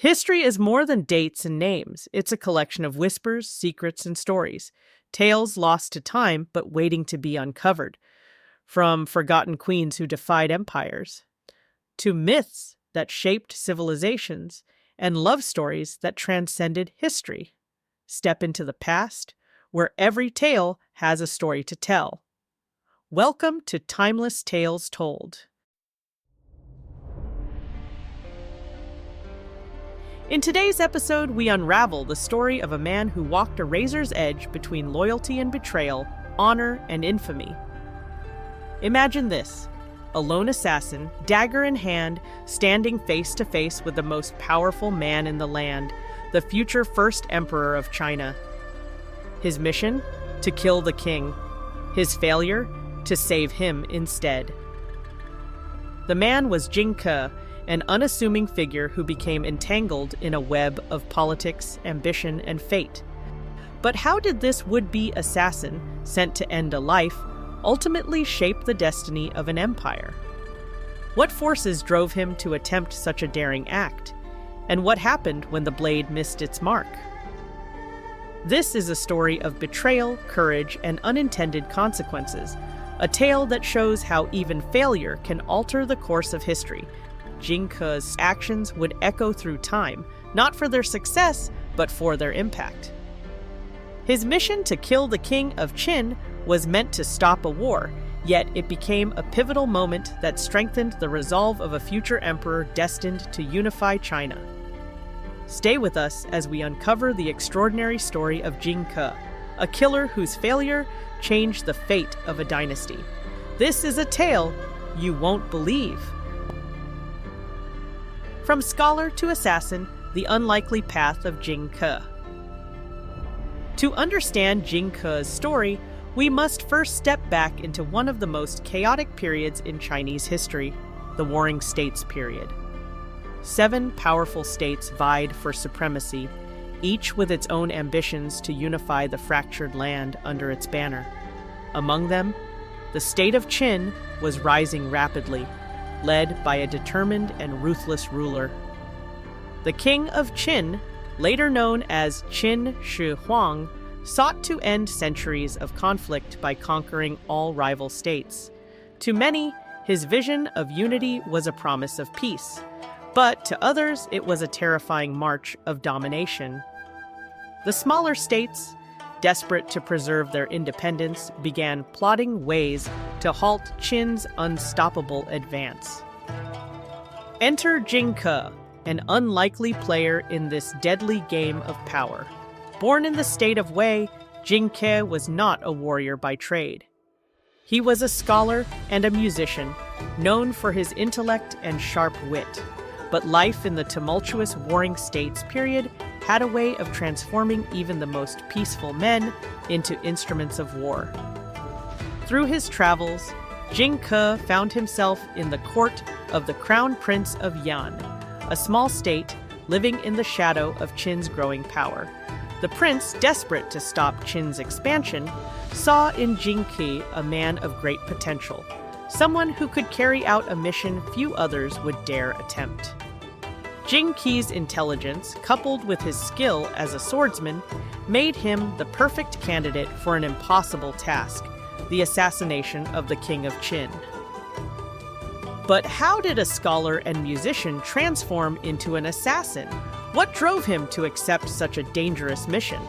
History is more than dates and names. It's a collection of whispers, secrets, and stories. Tales lost to time but waiting to be uncovered. From forgotten queens who defied empires, to myths that shaped civilizations, and love stories that transcended history. Step into the past, where every tale has a story to tell. Welcome to Timeless Tales Told. In today's episode, we unravel the story of a man who walked a razor's edge between loyalty and betrayal, honor and infamy. Imagine this: a lone assassin, dagger in hand, standing face to face with the most powerful man in the land, the future first emperor of China. His mission? To kill the king. His failure? To save him instead. The man was Jing, an unassuming figure who became entangled in a web of politics, ambition, and fate. But how did this would-be assassin, sent to end a life, ultimately shape the destiny of an empire? What forces drove him to attempt such a daring act? And what happened when the blade missed its mark? This is a story of betrayal, courage, and unintended consequences, a tale that shows how even failure can alter the course of history. Jing's actions would echo through time, not for their success, but for their impact. His mission to kill the king of Qin was meant to stop a war, yet it became a pivotal moment that strengthened the resolve of a future emperor destined to unify China. Stay with us as we uncover the extraordinary story of Jing, a killer whose failure changed the fate of a dynasty. This is a tale you won't believe. From scholar to assassin, the unlikely path of Jing. To understand Jing's story, we must first step back into one of the most chaotic periods in Chinese history, the Warring States period. 7 powerful states vied for supremacy, each with its own ambitions to unify the fractured land under its banner. Among them, the state of Qin was rising rapidly, led by a determined and ruthless ruler. The king of Qin, later known as Qin Shi Huang, sought to end centuries of conflict by conquering all rival states. To many, his vision of unity was a promise of peace, but to others it was a terrifying march of domination. The smaller states, desperate to preserve their independence, began plotting ways to halt Qin's unstoppable advance. Enter Jing, an unlikely player in this deadly game of power. Born in the state of Wei, Jing was not a warrior by trade. He was a scholar and a musician, known for his intellect and sharp wit. But life in the tumultuous Warring States period had a way of transforming even the most peaceful men into instruments of war. Through his travels, Jing found himself in the court of the Crown Prince of Yan, a small state living in the shadow of Qin's growing power. The prince, desperate to stop Qin's expansion, saw in Jing a man of great potential, someone who could carry out a mission few others would dare attempt. Jing's intelligence, coupled with his skill as a swordsman, made him the perfect candidate for an impossible task: the assassination of the king of Qin. But how did a scholar and musician transform into an assassin? What drove him to accept such a dangerous mission?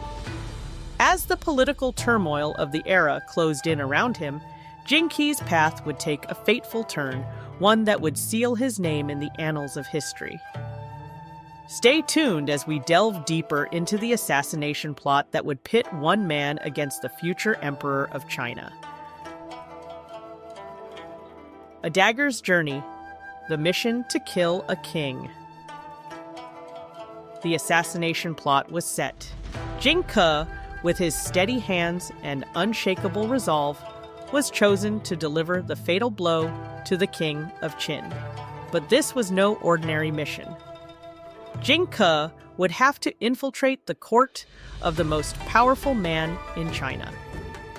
As the political turmoil of the era closed in around him, Jing's path would take a fateful turn, one that would seal his name in the annals of history. Stay tuned as we delve deeper into the assassination plot that would pit one man against the future emperor of China. A dagger's journey, the mission to kill a king. The assassination plot was set. Jing, with his steady hands and unshakable resolve, was chosen to deliver the fatal blow to the king of Qin. But this was no ordinary mission. Jing would have to infiltrate the court of the most powerful man in China,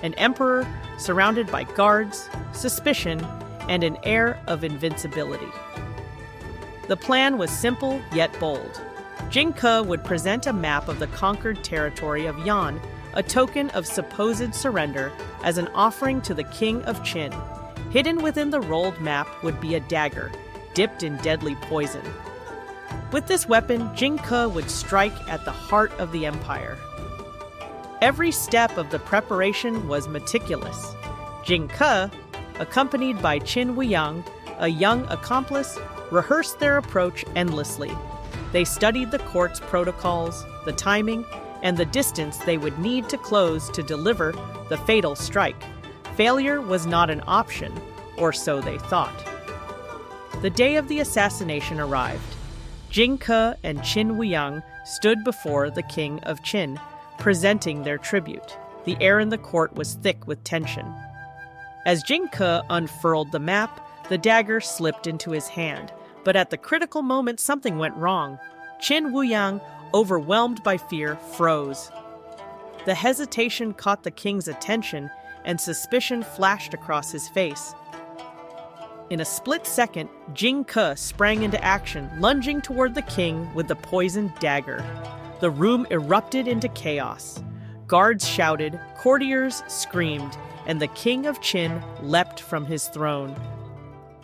an emperor surrounded by guards, suspicion, and an air of invincibility. The plan was simple yet bold. Jing would present a map of the conquered territory of Yan, a token of supposed surrender, as an offering to the king of Qin. Hidden within the rolled map would be a dagger, dipped in deadly poison. With this weapon, Jing would strike at the heart of the empire. Every step of the preparation was meticulous. Jing Ke, accompanied by Qin Wuyang, a young accomplice, rehearsed their approach endlessly. They studied the court's protocols, the timing, and the distance they would need to close to deliver the fatal strike. Failure was not an option, or so they thought. The day of the assassination arrived. Jing Ke and Qin Wuyang stood before the king of Qin, presenting their tribute. The air in the court was thick with tension. As Jing Ke unfurled the map, the dagger slipped into his hand. But at the critical moment, something went wrong. Qin Wuyang, overwhelmed by fear, froze. The hesitation caught the king's attention, and suspicion flashed across his face. In a split second, Jing Ke sprang into action, lunging toward the king with the poisoned dagger. The room erupted into chaos. Guards shouted, courtiers screamed, and the king of Qin leapt from his throne.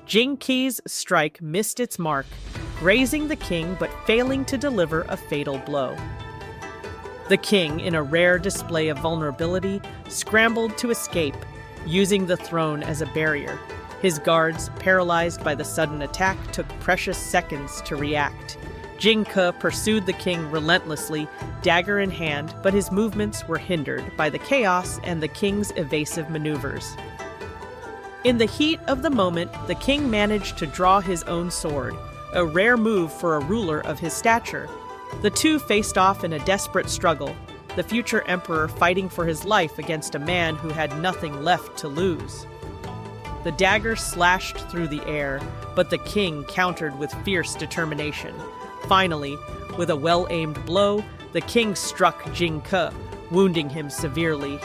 Jing Ke's strike missed its mark, grazing the king but failing to deliver a fatal blow. The king, in a rare display of vulnerability, scrambled to escape, using the throne as a barrier. His guards, paralyzed by the sudden attack, took precious seconds to react. Jing Ke pursued the king relentlessly, dagger in hand, but his movements were hindered by the chaos and the king's evasive maneuvers. In the heat of the moment, the king managed to draw his own sword, a rare move for a ruler of his stature. The two faced off in a desperate struggle, the future emperor fighting for his life against a man who had nothing left to lose. The dagger slashed through the air, but the king countered with fierce determination. Finally, with a well-aimed blow, the king struck Jing Ke, wounding him severely.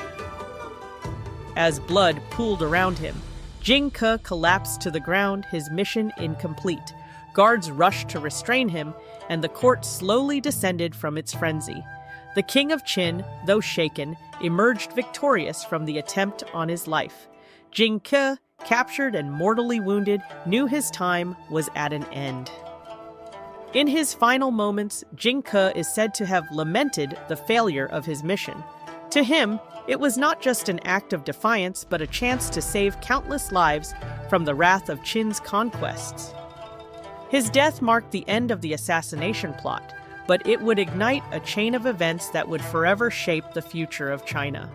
As blood pooled around him, Jing Ke collapsed to the ground, his mission incomplete. Guards rushed to restrain him, and the court slowly descended from its frenzy. The king of Qin, though shaken, emerged victorious from the attempt on his life. Jing Ke, captured and mortally wounded, knew his time was at an end. In his final moments, Jing Ke is said to have lamented the failure of his mission. To him, it was not just an act of defiance, but a chance to save countless lives from the wrath of Qin's conquests. His death marked the end of the assassination plot, but it would ignite a chain of events that would forever shape the future of China.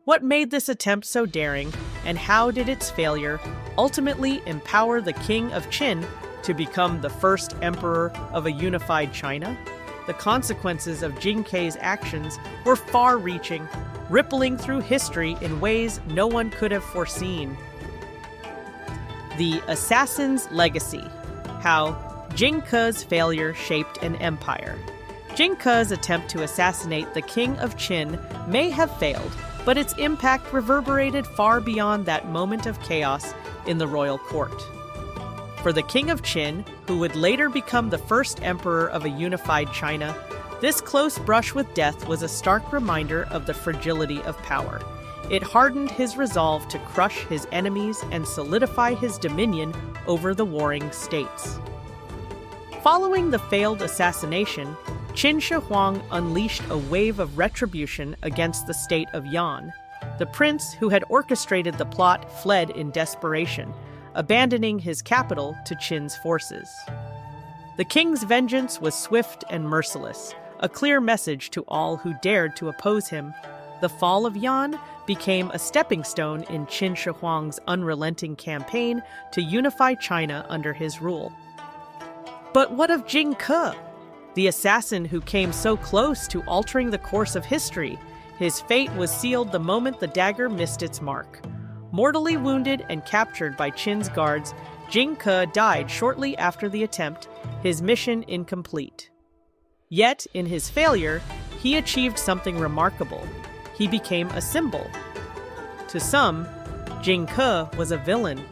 What made this attempt so daring, and how did its failure ultimately empower the king of Qin to become the first emperor of a unified China? The consequences of Jing Ke's actions were far-reaching, rippling through history in ways no one could have foreseen. The Assassin's Legacy: How Jing Ke's failure shaped an empire. Jing Ke's attempt to assassinate the king of Qin may have failed, but its impact reverberated far beyond that moment of chaos in the royal court. For the king of Qin, who would later become the first emperor of a unified China, this close brush with death was a stark reminder of the fragility of power. It hardened his resolve to crush his enemies and solidify his dominion over the warring states. Following the failed assassination, Qin Shi Huang unleashed a wave of retribution against the state of Yan. The prince who had orchestrated the plot fled in desperation, abandoning his capital to Qin's forces. The king's vengeance was swift and merciless, a clear message to all who dared to oppose him. The fall of Yan became a stepping stone in Qin Shi Huang's unrelenting campaign to unify China under his rule. But what of Jing Ke, the assassin who came so close to altering the course of history? His fate was sealed the moment the dagger missed its mark. Mortally wounded and captured by Qin's guards, Jing Ke died shortly after the attempt, his mission incomplete. Yet, in his failure, he achieved something remarkable. He became a symbol. To some, Jing Ke was a villain,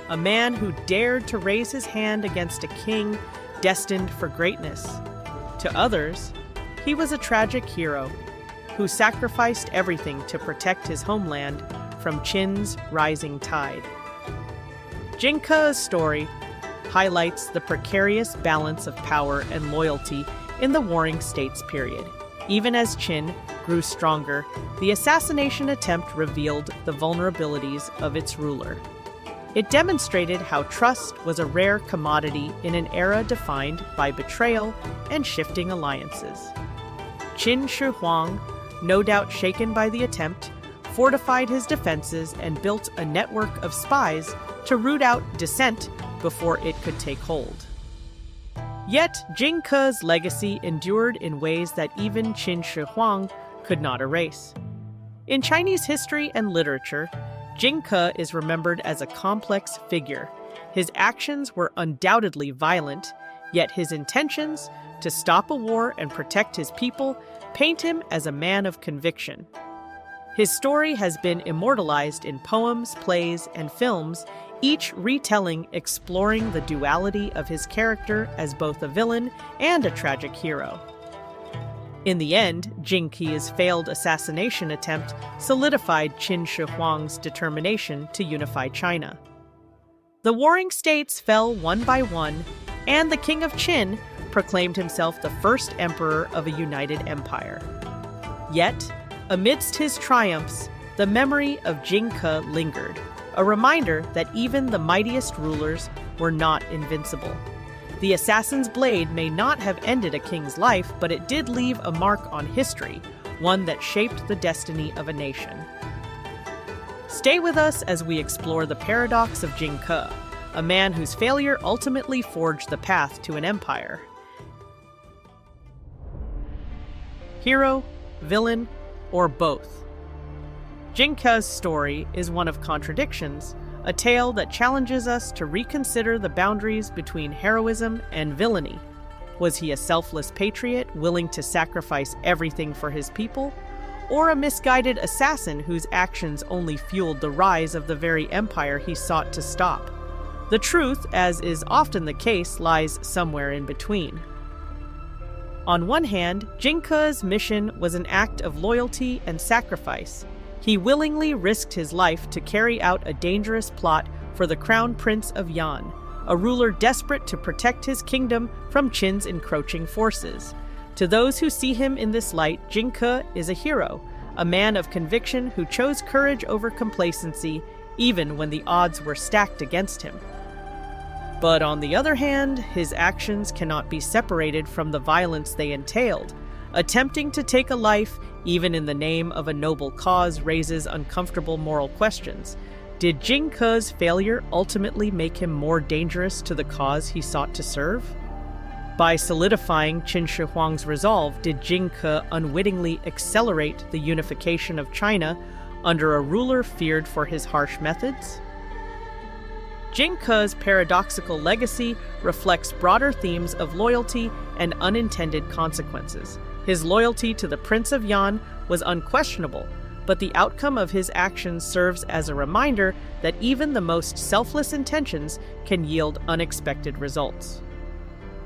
a man who dared to raise his hand against a king destined for greatness. To others, he was a tragic hero who sacrificed everything to protect his homeland from Qin's rising tide. Jing Ke's story highlights the precarious balance of power and loyalty in the Warring States period. Even as Qin grew stronger, the assassination attempt revealed the vulnerabilities of its ruler. It demonstrated how trust was a rare commodity in an era defined by betrayal and shifting alliances. Qin Shi Huang, no doubt shaken by the attempt, fortified his defenses and built a network of spies to root out dissent before it could take hold. Yet, Jing Ke's legacy endured in ways that even Qin Shi Huang could not erase. In Chinese history and literature, Jing Ke is remembered as a complex figure. His actions were undoubtedly violent, yet his intentions to stop a war and protect his people paint him as a man of conviction. His story has been immortalized in poems, plays, and films, each retelling exploring the duality of his character as both a villain and a tragic hero. In the end, Jing Ke's failed assassination attempt solidified Qin Shi Huang's determination to unify China. The warring states fell one by one, and the King of Qin proclaimed himself the first emperor of a united empire. Yet, amidst his triumphs, the memory of Jing Ke lingered, a reminder that even the mightiest rulers were not invincible. The assassin's blade may not have ended a king's life, but it did leave a mark on history, one that shaped the destiny of a nation. Stay with us as we explore the paradox of Jing Ke, a man whose failure ultimately forged the path to an empire. Hero, villain, or both? Jing Ke's story is one of contradictions, a tale that challenges us to reconsider the boundaries between heroism and villainy. Was he a selfless patriot willing to sacrifice everything for his people, or a misguided assassin whose actions only fueled the rise of the very empire he sought to stop? The truth, as is often the case, lies somewhere in between. On one hand, Jing Ke's mission was an act of loyalty and sacrifice. He willingly risked his life to carry out a dangerous plot for the Crown Prince of Yan, a ruler desperate to protect his kingdom from Qin's encroaching forces. To those who see him in this light, Jing Ke is a hero, a man of conviction who chose courage over complacency, even when the odds were stacked against him. But on the other hand, his actions cannot be separated from the violence they entailed. Attempting to take a life, even in the name of a noble cause, raises uncomfortable moral questions. Did Jing Ke's failure ultimately make him more dangerous to the cause he sought to serve? By solidifying Qin Shi Huang's resolve, did Jing Ke unwittingly accelerate the unification of China under a ruler feared for his harsh methods? Jing Ke's paradoxical legacy reflects broader themes of loyalty and unintended consequences. His loyalty to the Prince of Yan was unquestionable, but the outcome of his actions serves as a reminder that even the most selfless intentions can yield unexpected results.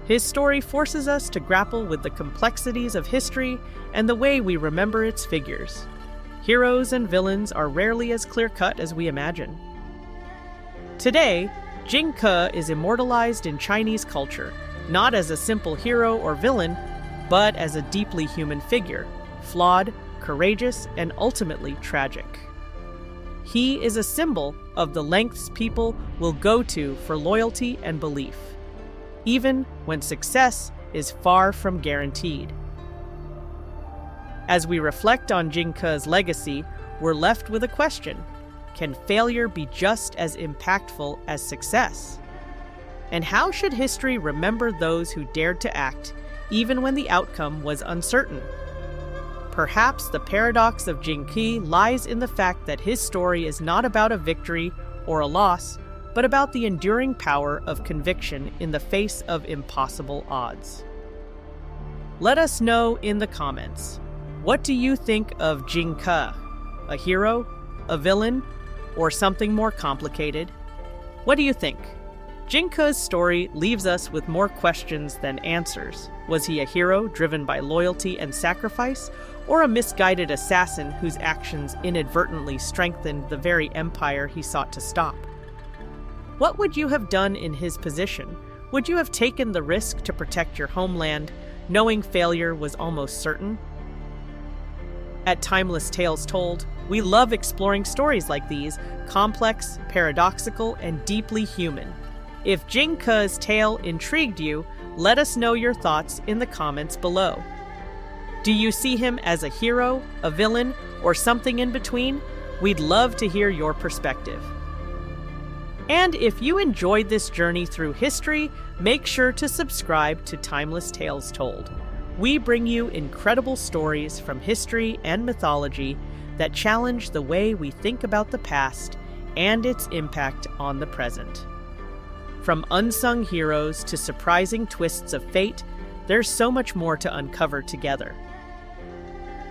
His story forces us to grapple with the complexities of history and the way we remember its figures. Heroes and villains are rarely as clear-cut as we imagine. Today, Jing Ke is immortalized in Chinese culture, not as a simple hero or villain, but as a deeply human figure, flawed, courageous, and ultimately tragic. He is a symbol of the lengths people will go to for loyalty and belief, even when success is far from guaranteed. As we reflect on Jing Ke's legacy, we're left with a question. Can failure be just as impactful as success? And how should history remember those who dared to act, even when the outcome was uncertain? Perhaps the paradox of Jing Ke lies in the fact that his story is not about a victory or a loss, but about the enduring power of conviction in the face of impossible odds. Let us know in the comments. What do you think of Jing Ke? A hero? A villain? Or something more complicated? What do you think? Jingke's story leaves us with more questions than answers. Was he a hero driven by loyalty and sacrifice, or a misguided assassin whose actions inadvertently strengthened the very empire he sought to stop? What would you have done in his position? Would you have taken the risk to protect your homeland, knowing failure was almost certain? At Timeless Tales Told, we love exploring stories like these, complex, paradoxical, and deeply human. If Jingke's tale intrigued you, let us know your thoughts in the comments below. Do you see him as a hero, a villain, or something in between? We'd love to hear your perspective. And if you enjoyed this journey through history, make sure to subscribe to Timeless Tales Told. We bring you incredible stories from history and mythology that challenge the way we think about the past and its impact on the present. From unsung heroes to surprising twists of fate, there's so much more to uncover together.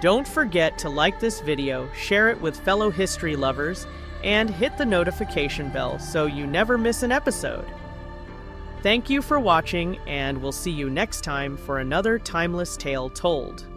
Don't forget to like this video, share it with fellow history lovers, and hit the notification bell so you never miss an episode. Thank you for watching, and we'll see you next time for another Timeless Tale Told.